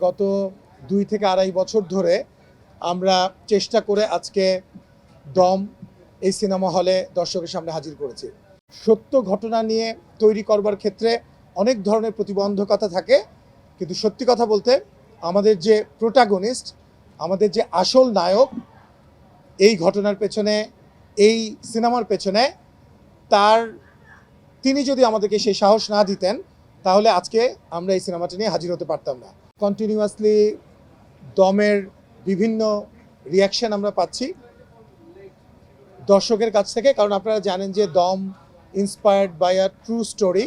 গত 2 থেকে 2.5 বছর ধরে আমরা চেষ্টা করে আজকে দম এই সিনেমা হলে দর্শকের সামনে হাজির করেছি। সত্য ঘটনা নিয়ে তৈরি করবার ক্ষেত্রে অনেক ধরনের প্রতিবন্ধকতা থাকে, কিন্তু সত্যি কথা বলতে আমাদের যে প্রোটাগনিস্ট, আমাদের যে আসল নায়ক এই ঘটনার পেছনে, এই সিনেমার পেছনে, তিনি যদি আমাদেরকে সেই সাহস না দিতেন তাহলে আজকে আমরা এই সিনেমাটা নিয়ে হাজির হতে পারতাম না। কন্টিনিউয়াসলি দমের বিভিন্ন রিয়াকশন আমরা পাচ্ছি দর্শকের কাছ থেকে, কারণ আপনারা জানেন যে দম inspired by a true story,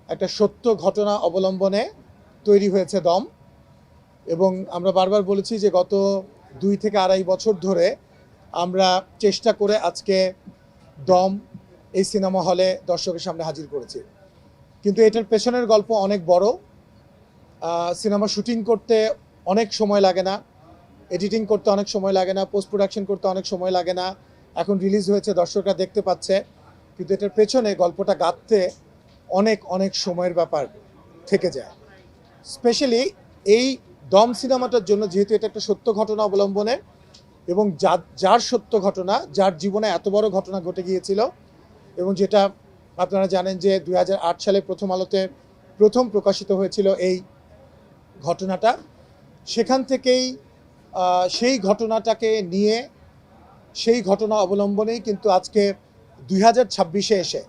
একটা সত্য ঘটনা অবলম্বনে তৈরি হয়েছে দম। এবং আমরা বারবার বলেছি যে গত 2 থেকে 2.5 বছর ধরে আমরা চেষ্টা করে আজকে দম এই সিনেমা হলে দর্শকের সামনে হাজির করেছি, কিন্তু এটার পেছনের গল্প অনেক বড়। সিনেমা শুটিং করতে অনেক সময় লাগে না, এডিটিং করতে অনেক সময় লাগে না, পোস্ট প্রোডাকশন করতে অনেক সময় লাগে না। এখন রিলিজ হয়েছে, দর্শকরা দেখতে পাচ্ছে, কিন্তু এটার পেছনে গল্পটা গাঁথতে অনেক অনেক সময়ের ব্যাপার থেকে যায়। স্পেশালি এই দম সিনেমাটার জন্য, যেহেতু এটা একটা সত্য ঘটনা অবলম্বনে এবং যার সত্য ঘটনা, যার জীবনে এত বড় ঘটনা ঘটে গিয়েছিল এবং যেটা আপনারা জানেন যে 2008 সালে প্রথম আলোতে প্রথম প্রকাশিত হয়েছিল এই ঘটনাটা, সেখান থেকেই সেই ঘটনাটাকে নিয়ে, সেই ঘটনা অবলম্বনেই কিন্তু আজকে 2026-এ এসে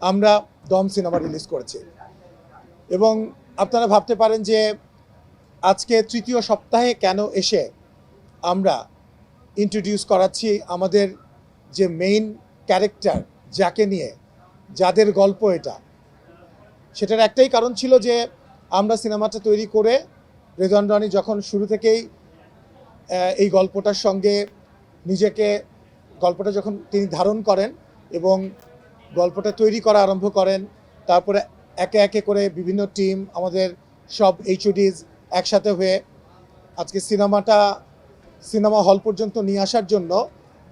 আমরা দম সিনেমা রিলিজ করেছি। এবং আপনারা ভাবতে পারেন যে আজকে তৃতীয় সপ্তাহে কেন এসে আমরা ইন্ট্রোডিউস করাচ্ছি আমাদের যে মেইন ক্যারেক্টার, যাকে নিয়ে, যাদের গল্প এটা। সেটার একটাই কারণ ছিল যে আমরা সিনেমাটা তৈরি করে রেদওয়ান রনি যখন শুরু থেকেই এই গল্পটার সঙ্গে নিজেকে, গল্পটা যখন তিনি ধারণ করেন এবং গল্পটা তৈরি করা আরম্ভ করেন, তারপরে একে একে করে বিভিন্ন টিম, আমাদের সব এইচওডিজ একসাথে হয়ে আজকে সিনেমা হল পর্যন্ত নিয়ে আসার জন্য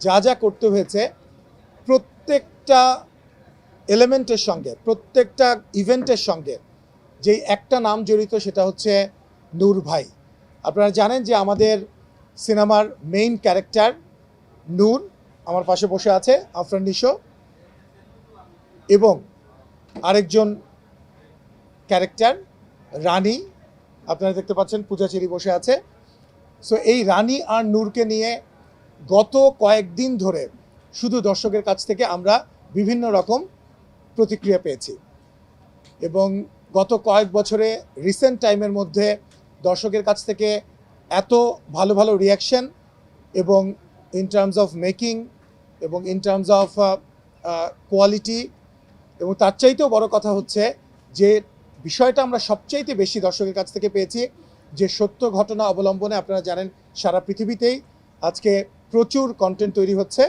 যা যা করতে হয়েছে, প্রত্যেকটা এলিমেন্টের সঙ্গে, প্রত্যেকটা ইভেন্টের সঙ্গে যেই একটা নাম জড়িত, সেটা হচ্ছে নূর ভাই। আপনারা জানেন যে আমাদের সিনেমার মেইন ক্যারেক্টার নূর আমার পাশে বসে আছে, আফরান নিশো, এবং আরেকজন ক্যারেক্টার রানী, আপনারা দেখতে পাচ্ছেন পূজা চেরি বসে আছে। সো এই রানী আর নূরকে নিয়ে গত কয়েকদিন ধরে শুধু দর্শকের কাছ থেকে আমরা বিভিন্ন রকম প্রতিক্রিয়া পেয়েছি, এবং গত কয়েক বছরে রিসেন্ট টাইমের মধ্যে দর্শকের কাছ থেকে এত ভালো ভালো রিয়াকশন, এবং ইন টার্মস অফ মেকিং এবং ইন টার্মস অফ কোয়ালিটি, এবং তার চাইতেও বড় কথা হচ্ছে যে বিষয়টা আমরা সবচাইতে বেশি দর্শকের কাছ থেকে পেয়েছি যে সত্য ঘটনা অবলম্বনে। আপনারা জানেন সারা পৃথিবীতেই আজকে প্রচুর কন্টেন্ট তৈরি হচ্ছে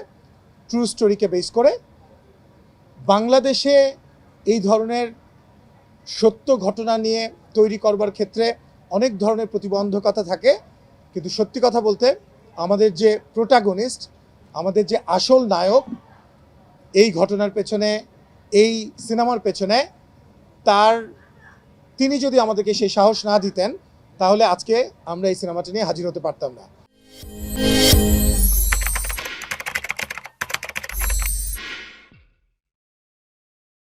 ট্রু স্টোরিকে বেস করে। বাংলাদেশে এই ধরনের সত্য ঘটনা নিয়ে তৈরি করবার ক্ষেত্রে অনেক ধরনের প্রতিবন্ধকতা থাকে, কিন্তু সত্যি কথা বলতে আমাদের যে প্রোটাগনিস্ট, আমাদের যে আসল নায়ক এই ঘটনার পেছনে, এই সিনেমার পেছনে, তিনি যদি আমাদেরকে সেই সাহস না দিতেন তাহলে আজকে আমরা এই সিনেমাটা নিয়ে হাজির হতে পারতাম না।